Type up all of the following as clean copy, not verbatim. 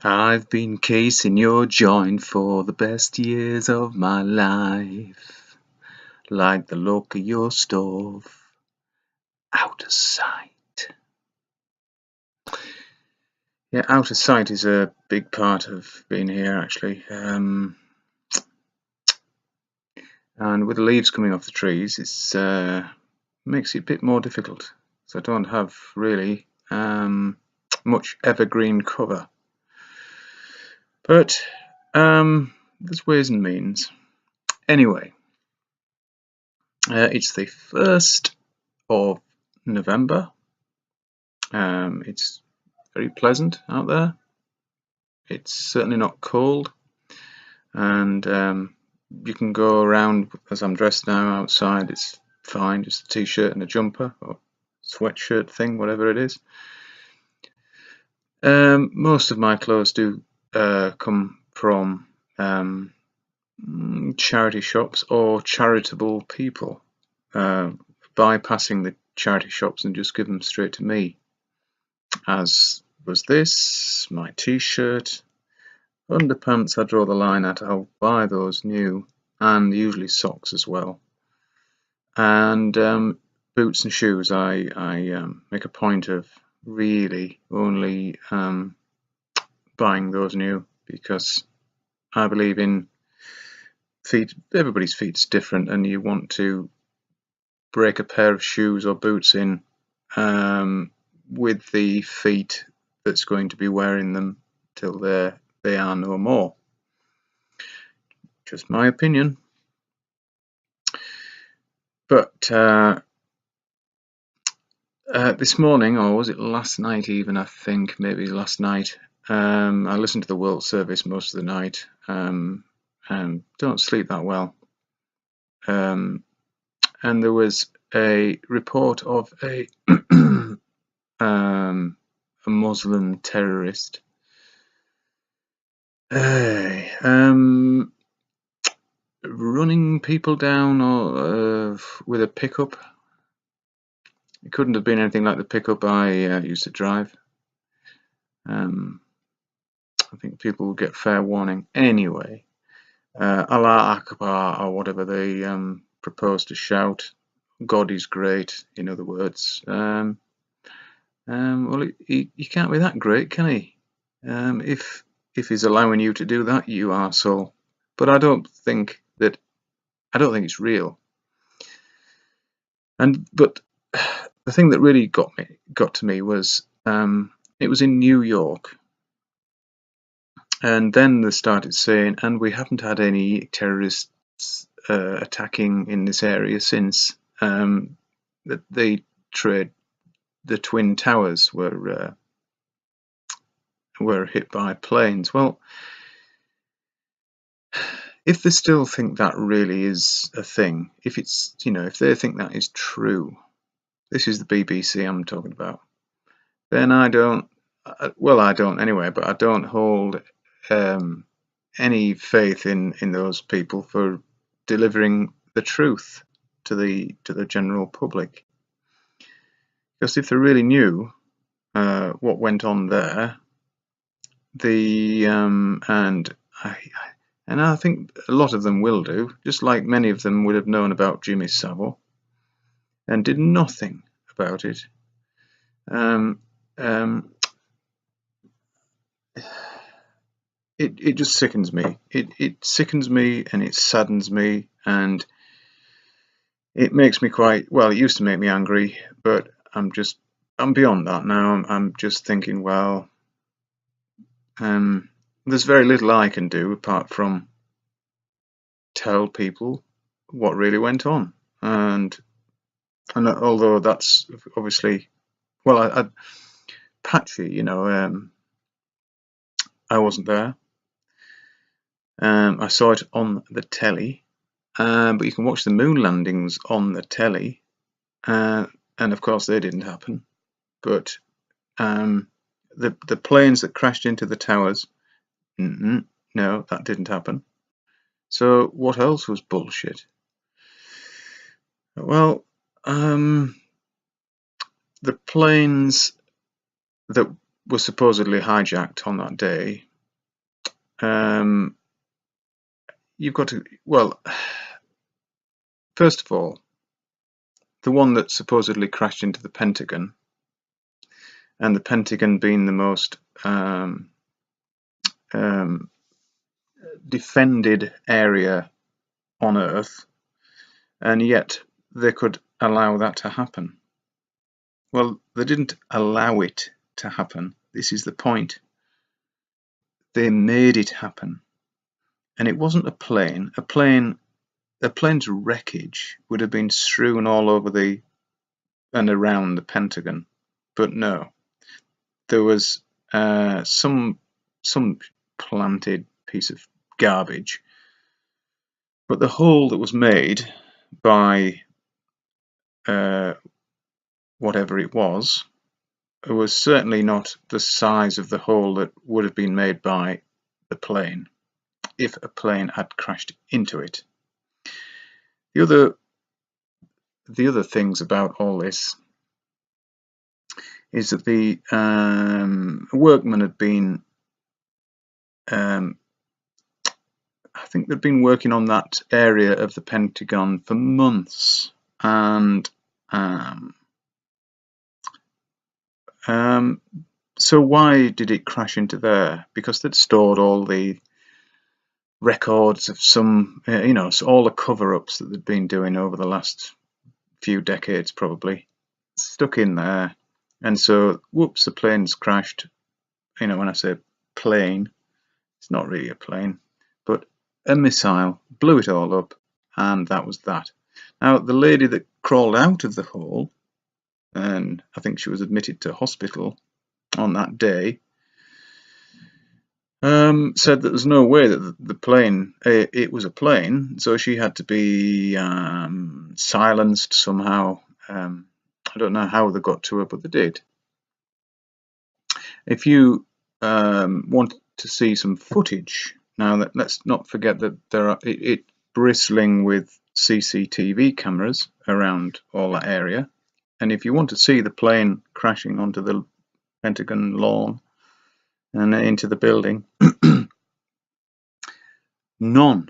I've been casing your joint for the best years of my life, like the look of your stove, out of sight. Yeah, out of sight is a big part of being here, actually. And with the leaves coming off the trees, it's makes it a bit more difficult. So I don't have really much evergreen cover. But there's ways and means. Anyway, it's the 1st of November. It's very pleasant out there. It's certainly not cold, and you can go around as I'm dressed now outside. It's fine, just a t-shirt and a jumper or sweatshirt thing, whatever it is. Most of my clothes do come from charity shops or charitable people bypassing the charity shops and just give them straight to me, as was this, my t-shirt. Underpants I draw the line at, I'll buy those new, and usually socks as well. And boots and shoes I make a point of really only buying those new, because I believe in feet. Everybody's feet's different, and you want to break a pair of shoes or boots in with the feet that's going to be wearing them till they are no more. Just my opinion. But this morning, or was it last night even, I think, maybe last night, I listened to the World Service most of the night, and don't sleep that well. And there was a report of a Muslim terrorist running people down with a pickup. It couldn't have been anything like the pickup I used to drive. I think people will get fair warning. Anyway, Allah Akbar, or whatever they propose to shout. God is great, in other words. Well, he can't be that great, can he? If he's allowing you to do that, you arsehole. But I don't think it's real. But the thing that really got to me was it was in New York, and then they started saying, and we haven't had any terrorists attacking in this area since the Twin Towers were hit by planes. Well, if they still think that really is a thing, if they think that is true, this is the BBC I'm talking about, then I don't anyway, but I don't hold any faith in those people for delivering the truth to the general public. Because if they really knew what went on there, and I think a lot of them will do, just like many of them would have known about Jimmy Savile and did nothing about it. It just sickens me. It sickens me, and it saddens me, and it makes me quite, well, it used to make me angry, but I'm beyond that now. I'm just thinking, well, there's very little I can do apart from tell people what really went on. And although that's obviously, well, I patchy, I wasn't there. I saw it on the telly, but you can watch the moon landings on the telly, and of course they didn't happen. But the planes that crashed into the towers, no, that didn't happen. So what else was bullshit? Well, the planes that were supposedly hijacked on that day you've got to, well, first of all, the one that supposedly crashed into the Pentagon, and the Pentagon being the most defended area on Earth, and yet they could allow that to happen. Well, they didn't allow it to happen. This is the point. They made it happen. And it wasn't a plane. A plane's wreckage would have been strewn all over the and around the Pentagon. But no. There was some planted piece of garbage. But the hole that was made by whatever it was certainly not the size of the hole that would have been made by the plane if a plane had crashed into it. The other things about all this is that the workmen had been, I think they'd been working on that area of the Pentagon for months, and so why did it crash into there? Because they'd stored all the records of some, so all the cover-ups that they'd been doing over the last few decades, probably stuck in there. And so, whoops, the plane's crashed. When I say plane, it's not really a plane, but a missile blew it all up, and that was that. Now, the lady that crawled out of the hole, and I think she was admitted to hospital on that day, said that there's no way that the plane, it was a plane, so she had to be silenced somehow. I don't know how they got to her, but they did. If you want to see some footage, now let's not forget that it's bristling with CCTV cameras around all that area, and if you want to see the plane crashing onto the Pentagon lawn and into the building, none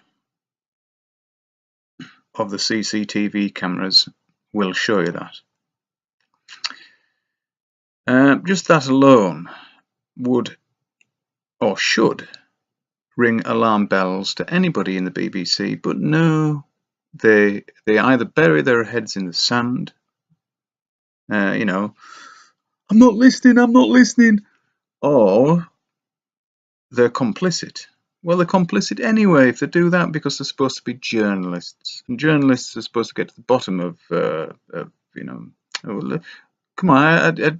of the CCTV cameras will show you that. Just that alone would or should ring alarm bells to anybody in the BBC, but no, they either bury their heads in the sand, I'm not listening, or they're complicit. Well, they're complicit anyway if they do that, because they're supposed to be journalists, and journalists are supposed to get to the bottom of come on,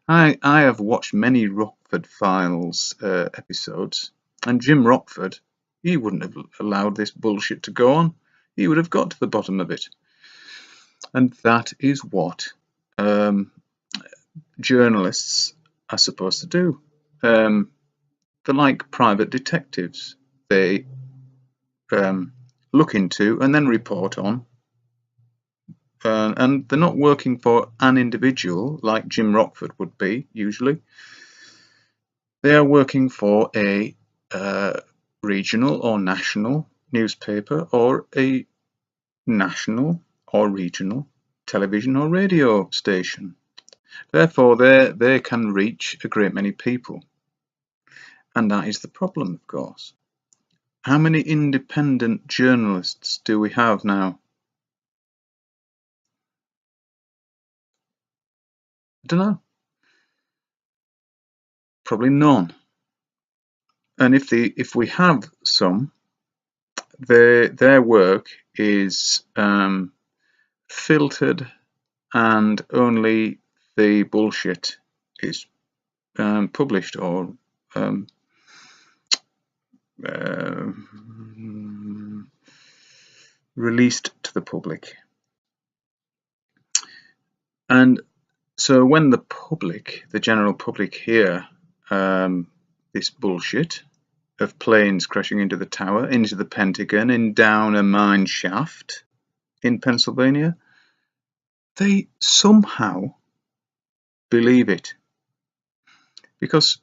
I have watched many Rockford Files episodes, and Jim Rockford, he wouldn't have allowed this bullshit to go on. He would have got to the bottom of it. And that is what journalists are supposed to do. They're like private detectives. They look into and then report on. And they're not working for an individual like Jim Rockford would be, usually. They are working for a regional or national newspaper, or a national or regional television or radio station. Therefore, they can reach a great many people. And that is the problem, of course. How many independent journalists do we have now? I don't know. Probably none. And if we have some, their work is filtered, and only the bullshit is published or released to the public. And so when the public, the general public, hear this bullshit of planes crashing into the tower, into the Pentagon, and down a mine shaft in Pennsylvania, they somehow believe it, because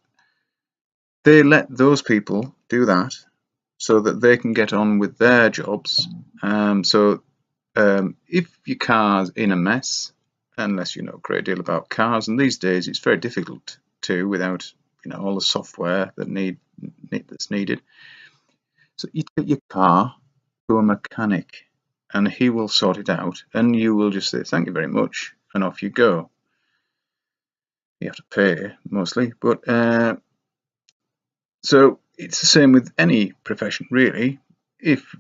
they let those people do that so that they can get on with their jobs. If your car's in a mess, unless you know a great deal about cars, and these days it's very difficult to without all the software that's needed. So you take your car to a mechanic and he will sort it out, and you will just say thank you very much and off you go. You have to pay mostly, but so it's the same with any profession really. If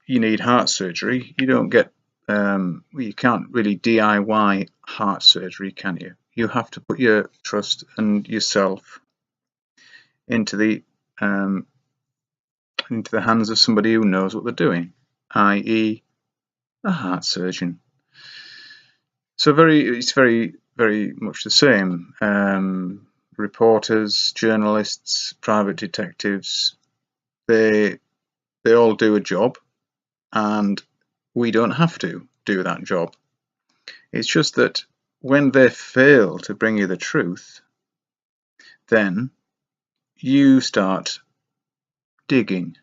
you need heart surgery, you don't get you can't really DIY heart surgery, can you? You have to put your trust and yourself into the hands of somebody who knows what they're doing, i.e. a heart surgeon. So it's very, very much the same. Reporters, journalists, private detectives, they all do a job, and we don't have to do that job. It's just that when they fail to bring you the truth, then you start digging.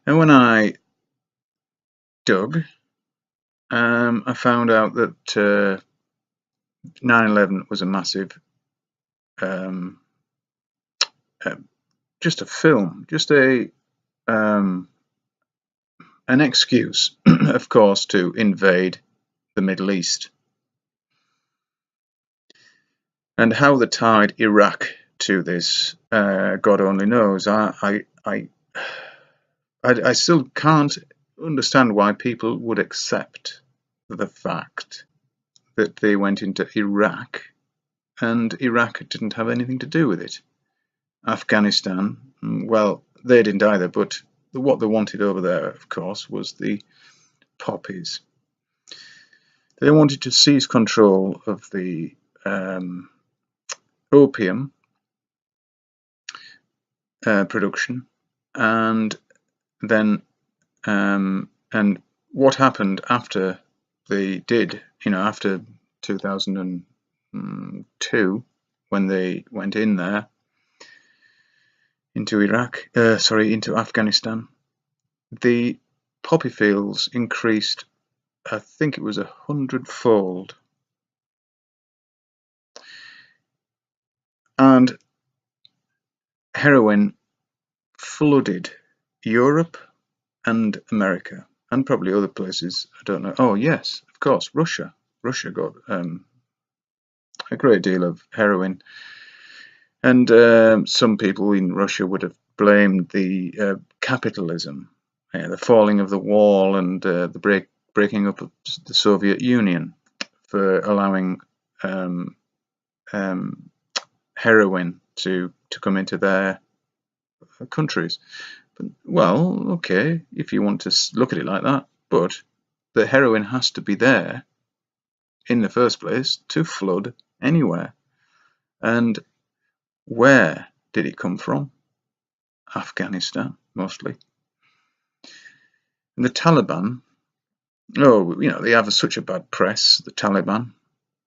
And when I dug, I found out that 9/11 was a massive, just a film, just an excuse, of course, to invade the Middle East. And how they tied Iraq to this, God only knows. I still can't understand why people would accept the fact that they went into Iraq and Iraq didn't have anything to do with it. Afghanistan, well, they didn't either, but what they wanted over there, of course, was the poppies. They wanted to seize control of the opium production, and then and what happened after they did, after 2002, when they went in there into into Afghanistan, the poppy fields increased, I think it was 100-fold. And heroin flooded Europe and America, and probably other places, I don't know. Oh yes, of course, Russia. Russia got a great deal of heroin, and some people in Russia would have blamed the capitalism, the falling of the wall, and the breaking up of the Soviet Union for allowing heroin to come into their countries. But, well, okay, if you want to look at it like that, but the heroin has to be there in the first place to flood anywhere. And where did it come from? Afghanistan, mostly. And the Taliban, they have such a bad press, the Taliban,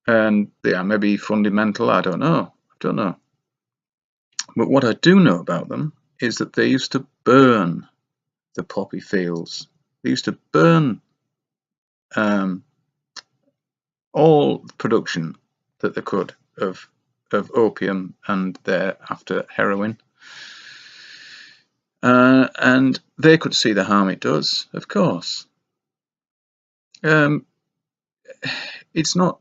and they are maybe fundamental, I don't know. But what I do know about them is that they used to burn the poppy fields. They used to burn all production that they could of opium and thereafter heroin. And they could see the harm it does, of course. It's not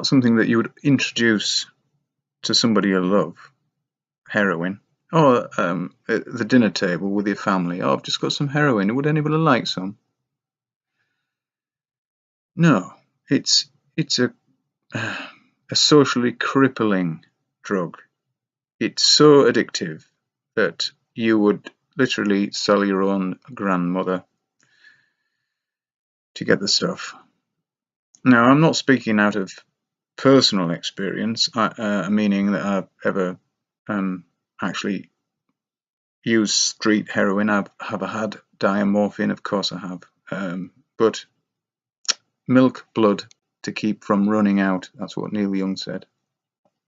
something that you would introduce to somebody you love, heroin, or at the dinner table with your family. Oh, I've just got some heroin. Would anybody like some? No, it's a socially crippling drug. It's so addictive that you would literally sell your own grandmother to get the stuff. Now, I'm not speaking out of personal experience, meaning that I've ever actually used street heroin. Have I had diamorphine? Of course I have. But milk blood to keep from running out. That's what Neil Young said.